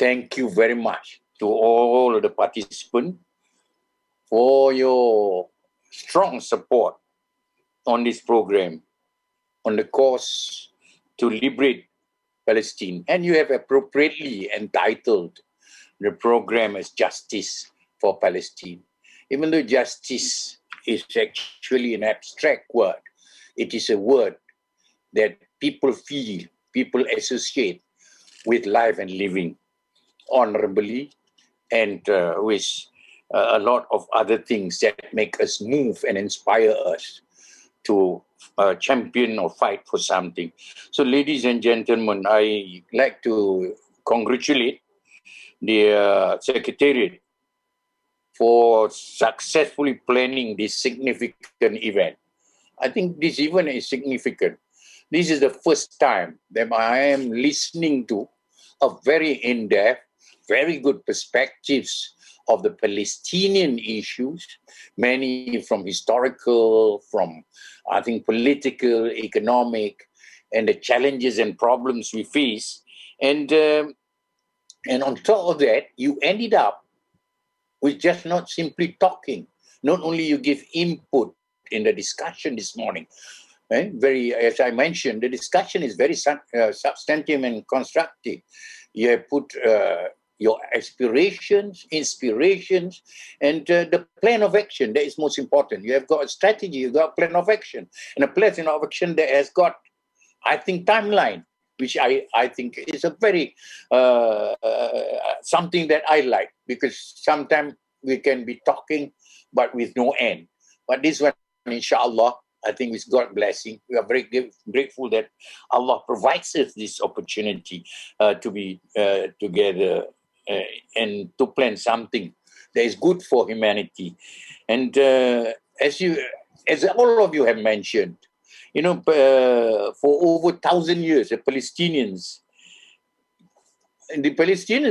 thank you very much to all of the participants for your strong support on this program, on the cause to liberate Palestine. And you have appropriately entitled the program as Justice for Palestine. Even though justice is actually an abstract word, it is a word that people feel, people associate with life and living honorably, and with a lot of other things that make us move and inspire us to champion or fight for something. So, ladies and gentlemen, I like to congratulate the Secretariat for successfully planning this significant event. I think this event is significant. This is the first time that I am listening to a very in-depth, very good perspectives of the Palestinian issues, many from historical, from, I think, political, economic, and the challenges and problems we face. And on top of that, you ended up with just not simply talking. Not only you give input in the discussion this morning, very, as I mentioned, the discussion is very substantive and constructive. You have put your aspirations, inspirations, and the plan of action that is most important. You have got a strategy, you've got a plan of action, and a plan of action that has got, I think, timeline, which I think is a very something that I like, because sometimes we can be talking but with no end. But this one, inshallah, I think with God's blessing, we are very grateful that Allah provides us this opportunity to be together and to plan something that is good for humanity. And as all of you have mentioned, for over 1,000 years, the Palestinians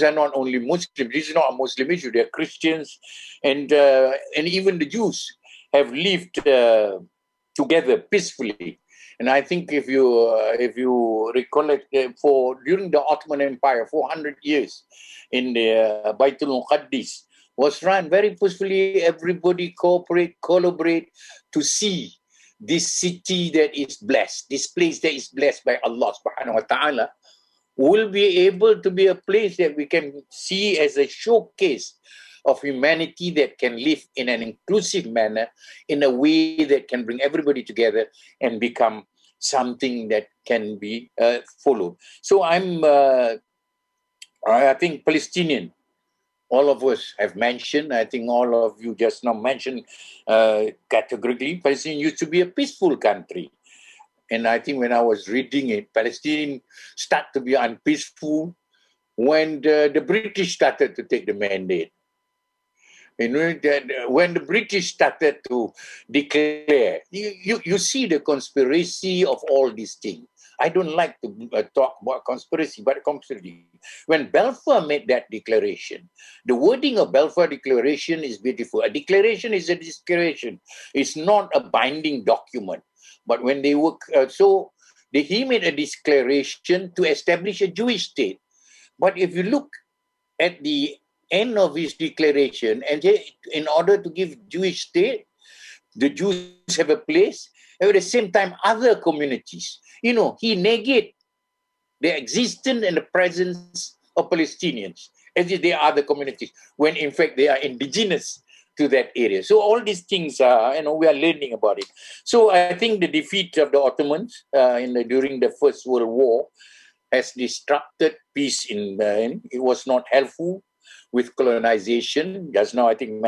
are not only Muslims. This is not a Muslim issue. They are Christians, and even the Jews have lived together peacefully. And I think if you recollect, during the Ottoman Empire, 400 years in the Baitul Muqaddis was run very peacefully. Everybody collaborate to see this city that is blessed, this place that is blessed by Allah subhanahu wa ta'ala, will be able to be a place that we can see as a showcase of humanity that can live in an inclusive manner, in a way that can bring everybody together and become something that can be followed. So I think Palestinian, all of us have mentioned, I think all of you just now mentioned categorically, Palestine used to be a peaceful country. And I think when I was reading it, Palestine started to be unpeaceful when the British started to take the mandate. When the British started to declare, you see the conspiracy of all these things. I don't like to talk about conspiracy, but conspiracy. When Balfour made that declaration, the wording of Balfour Declaration is beautiful. A declaration is a declaration. It's not a binding document. But when they work, he made a declaration to establish a Jewish state. But if you look at the end of his declaration, and in order to give Jewish state, the Jews have a place, and at the same time, other communities. He negated the existence and the presence of Palestinians as if they are other communities, when in fact they are indigenous to that area. So all these things, we are learning about it. So I think the defeat of the Ottomans during the First World War has disrupted peace it was not helpful with colonization. Just now, I think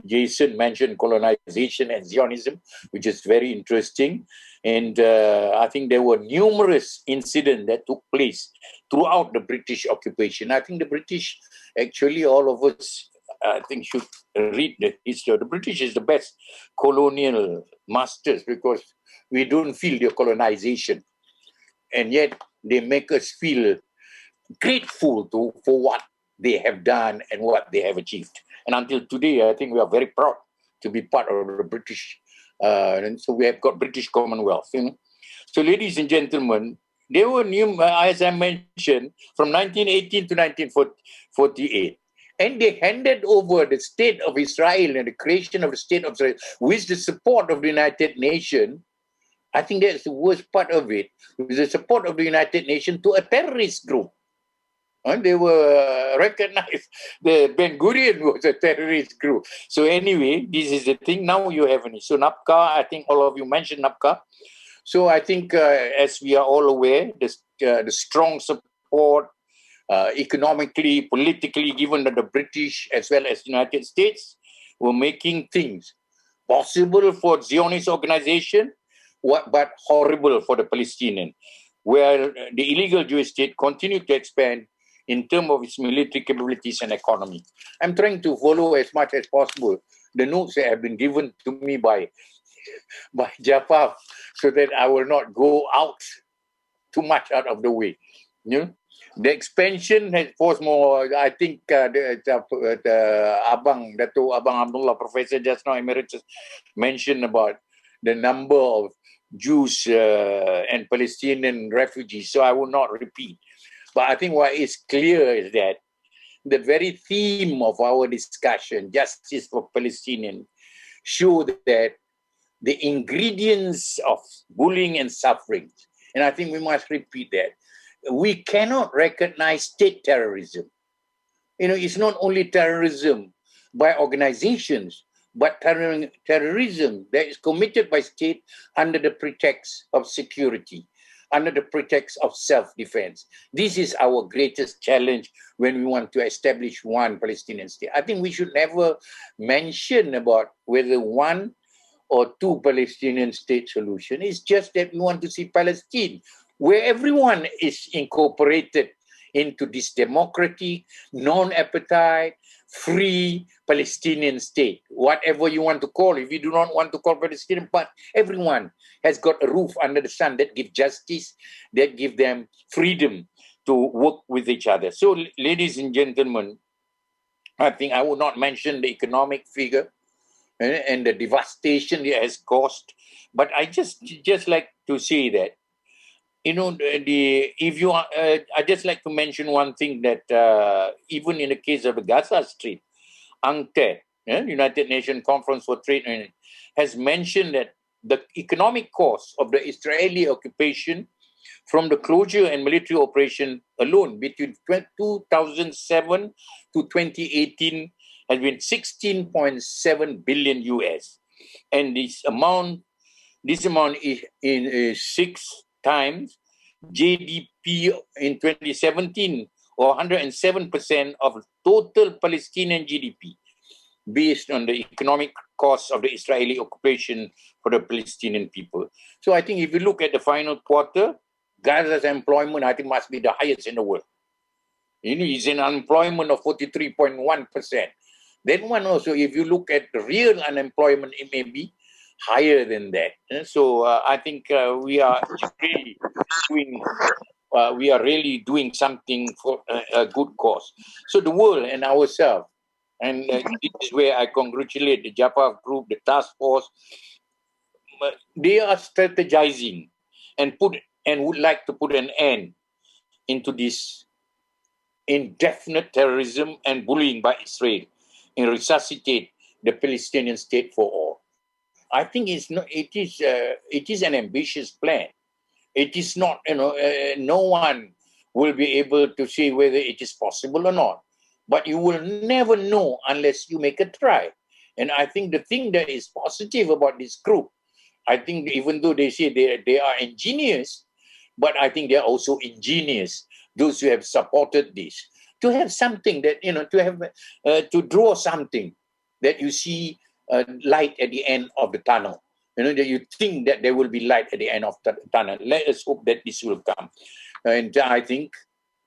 Jason mentioned colonization and Zionism, which is very interesting. And I think there were numerous incidents that took place throughout the British occupation. I think the British, actually, all of us, I think, should read the history. The British is the best colonial masters because we don't feel their colonization. And yet they make us feel grateful for what they have done and what they have achieved. And until today, I think we are very proud to be part of the British. And so we have got British Commonwealth. So ladies and gentlemen, They were new, as I mentioned, from 1918 to 1948. And they handed over the state of Israel and the creation of the state of Israel with the support of the United Nations. I think that's the worst part of it, with the support of the United Nations to a terrorist group. And they were recognized. The Ben Gurion was a terrorist group. So anyway, this is the thing. Now you have an issue. NAPCA, I think all of you mentioned NAPCA. So I think, as we are all aware, the strong support economically, politically, given that the British as well as the United States were making things possible for Zionist organization, but horrible for the Palestinian, where the illegal Jewish state continued to expand in terms of its military capabilities and economy. I'm trying to follow as much as possible the notes that have been given to me by JPAF, so that I will not go out too much out of the way. You know? The expansion has forced more. I think the Dato Abdullah, Professor just now Emeritus, mentioned about the number of Jews and Palestinian refugees. So I will not repeat. But I think what is clear is that the very theme of our discussion, justice for Palestinians, show that the ingredients of bullying and suffering, and I think we must repeat that, we cannot recognize state terrorism. You know, it's not only terrorism by organizations, but terrorism that is committed by state under the pretext of security, under the pretext of self-defense. This is our greatest challenge when we want to establish one Palestinian state. I think we should never mention about whether one or two Palestinian state solution. It's just that we want to see Palestine, where everyone is incorporated into this democratic, non-appetite, free Palestinian state, whatever you want to call it. If you do not want to call Palestinian, but everyone has got a roof under the sun that gives justice, that give them freedom to work with each other. So, ladies and gentlemen, I think I will not mention the economic figure and the devastation it has caused, but I just like to say that, you know, I just like to mention one thing, that even in the case of the Gaza Strip, UNCTAD, United Nations Conference for Trade Union, has mentioned that the economic cost of the Israeli occupation from the closure and military operation alone between 2007 to 2018 has been 16.7 billion US. And this amount is 6 times GDP in 2017, or 107% of total Palestinian GDP, based on the economic cost of the Israeli occupation for the Palestinian people. So I think if you look at the final quarter, Gaza's employment, I think, must be the highest in the world. You know, it's an unemployment of 43.1%. Then one also, if you look at the real unemployment, it may be higher than that. So I think we are really doing something for a good cause. So the world and ourselves, and this is where I congratulate the JPAF group, the task force. They are strategizing and would like to put an end into this indefinite terrorism and bullying by Israel and resuscitate the Palestinian state for all. I think it is an ambitious plan. It is not, no one will be able to say whether it is possible or not. But you will never know unless you make a try. And I think the thing that is positive about this group, I think even though they say they are ingenious, but I think they are also ingenious, those who have supported this, to have something that, to have, to draw something that you see light at the end of the tunnel. That you think that there will be light at the end of the tunnel. Let us hope that this will come. And I think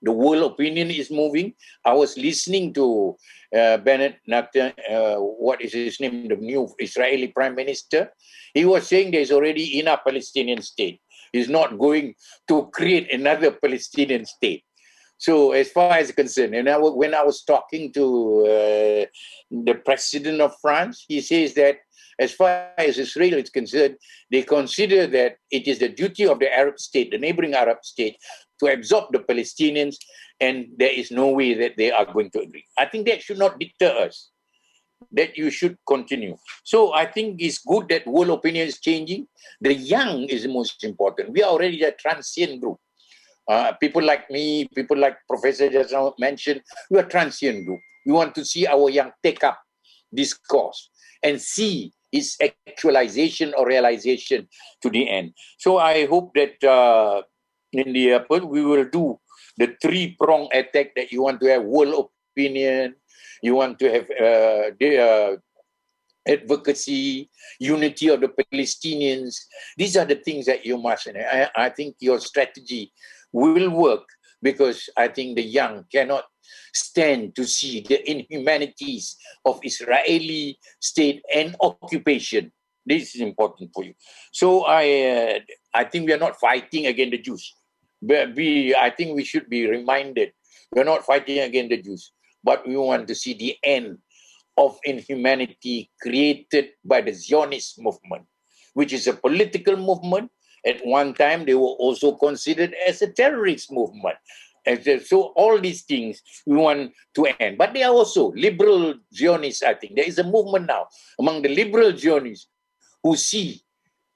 the world opinion is moving. I was listening to Bennett Nathan, what is his name, the new Israeli Prime Minister. He was saying there's already enough Palestinian state. He's not going to create another Palestinian state. So as far as concerned, and when I was talking to the president of France, he says that as far as Israel is concerned, they consider that it is the duty of the Arab state, the neighboring Arab state, to absorb the Palestinians, and there is no way that they are going to agree. I think that should not deter us, that you should continue. So I think it's good that world opinion is changing. The young is the most important. We are already a transient group. People like me, people like Professor just now mentioned, we are transient group. We want to see our young take up this cause and see its actualization or realization to the end. So I hope that in the airport, we will do the three-prong attack that you want to have world opinion, you want to have the advocacy, unity of the Palestinians. These are the things that you must. And I think your strategy will work, because I think the young cannot stand to see the inhumanities of Israeli state and occupation. This is important for you. So I think we are not fighting against the Jews. But I think we should be reminded we are not fighting against the Jews, but we want to see the end of inhumanity created by the Zionist movement, which is a political movement. At one time, they were also considered as a terrorist movement. And so all these things we want to end. But they are also liberal Zionists, I think. There is a movement now among the liberal Zionists who see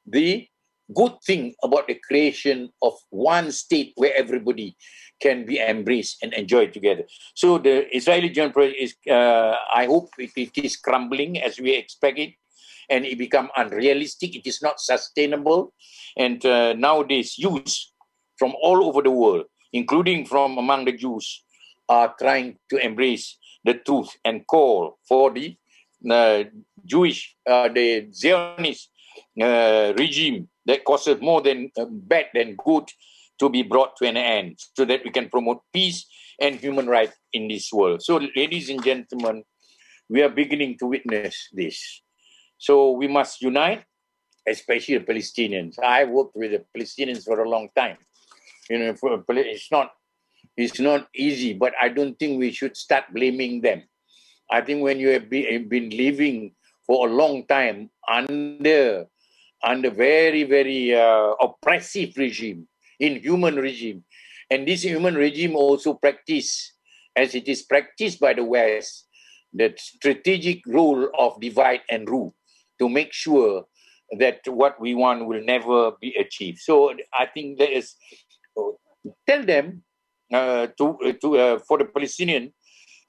the good thing about the creation of one state where everybody can be embraced and enjoy together. So the Israeli Zion project is, I hope it is crumbling as we expect it, and it become unrealistic. It is not sustainable. And nowadays, youth from all over the world, including from among the Jews, are trying to embrace the truth and call for the Jewish, the Zionist regime that causes more than bad than good to be brought to an end, so that we can promote peace and human rights in this world. So, ladies and gentlemen, we are beginning to witness this. So we must unite, especially the Palestinians. I worked with the Palestinians for a long time. You know, it's not easy, but I don't think we should start blaming them. I think when you have been living for a long time under very, very oppressive regime, inhuman regime, and this human regime also practice, as it is practiced by the West, the strategic role of divide and rule, to make sure that what we want will never be achieved. So I think there is, tell them for the Palestinian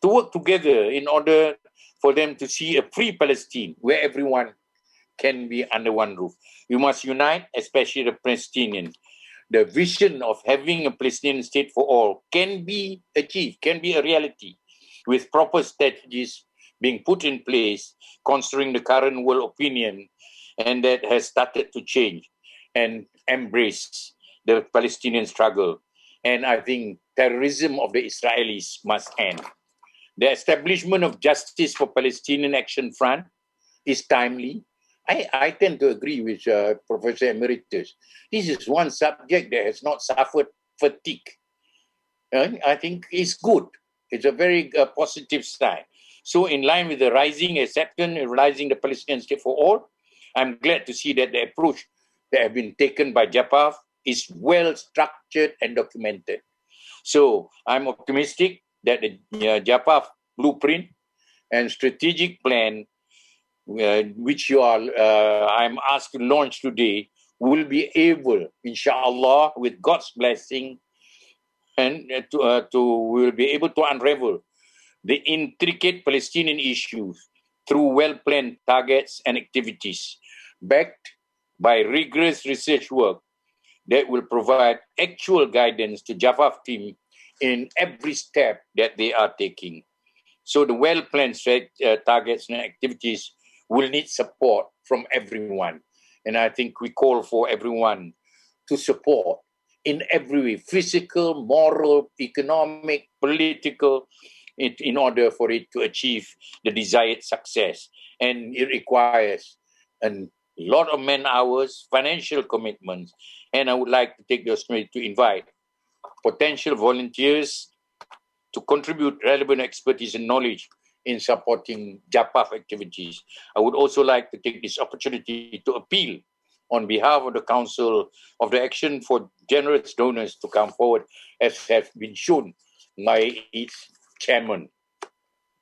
to work together in order for them to see a free Palestine where everyone can be under one roof. We must unite, especially the Palestinian. The vision of having a Palestinian state for all can be achieved, can be a reality, with proper strategies being put in place, considering the current world opinion, and that has started to change and embrace the Palestinian struggle. And I think terrorism of the Israelis must end. The establishment of Justice for Palestinian Action Front is timely. I tend to agree with Professor Emeritus. This is one subject that has not suffered fatigue. I think it's good. It's a very positive sign. So in line with the rising acceptance, realizing the Palestinian state for all, I'm glad to see that the approach that has been taken by JPAF is well structured and documented. So I'm optimistic that the JPAF blueprint and strategic plan, which I'm asked to launch today, will be able, inshallah, with God's blessing, and we will be able to unravel the intricate Palestinian issues through well-planned targets and activities, backed by rigorous research work that will provide actual guidance to JPAF team in every step that they are taking. So the well-planned targets and activities will need support from everyone. And I think we call for everyone to support in every way, physical, moral, economic, political, in order for it to achieve the desired success. And it requires a lot of man hours, financial commitments. And I would like to take the opportunity to invite potential volunteers to contribute relevant expertise and knowledge in supporting JPAF activities. I would also like to take this opportunity to appeal on behalf of the Council of the Action for generous donors to come forward, as has been shown by its chairman.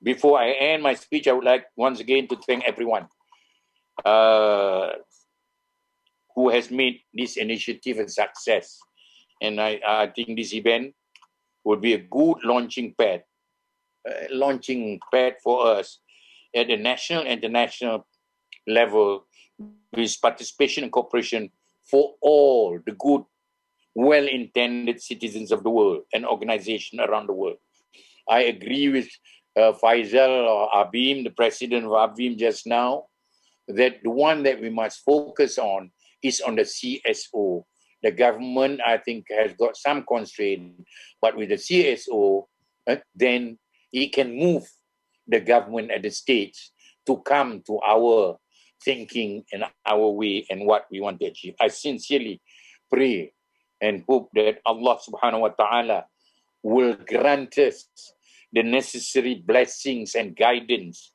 Before I end my speech, I would like once again to thank everyone who has made this initiative a success. And I think this event would be a good launching pad for us at the national and international level, with participation and cooperation for all the good, well-intended citizens of the world and organizations around the world. I agree with Faisal or Abim, the president of Abim just now, that the one that we must focus on is on the CSO. The government, I think, has got some constraint, but with the CSO, then it can move the government at the stage to come to our thinking and our way and what we want to achieve. I sincerely pray and hope that Allah subhanahu wa ta'ala will grant us the necessary blessings and guidance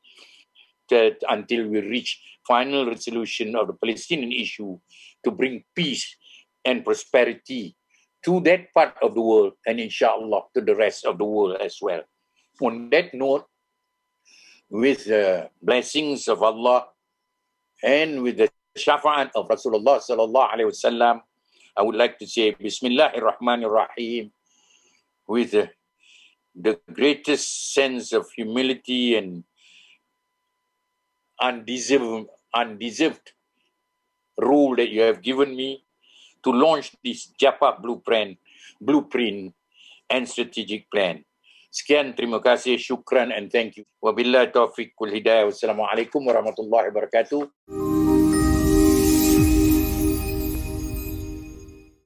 until we reach final resolution of the Palestinian issue, to bring peace and prosperity to that part of the world, and inshallah to the rest of the world as well. On that note, with the blessings of Allah and with the shafa'at of Rasulullah sallallahu alaihi wasallam, I would like to say Bismillahir Rahmanir Rahim, with the greatest sense of humility and undeserved role that you have given me to launch this JPAF blueprint and strategic plan. Sekian, terima kasih, syukran and thank you. Wabillahi taufiq wal hidayah. Wassalamualaikum warahmatullahi wabarakatuh.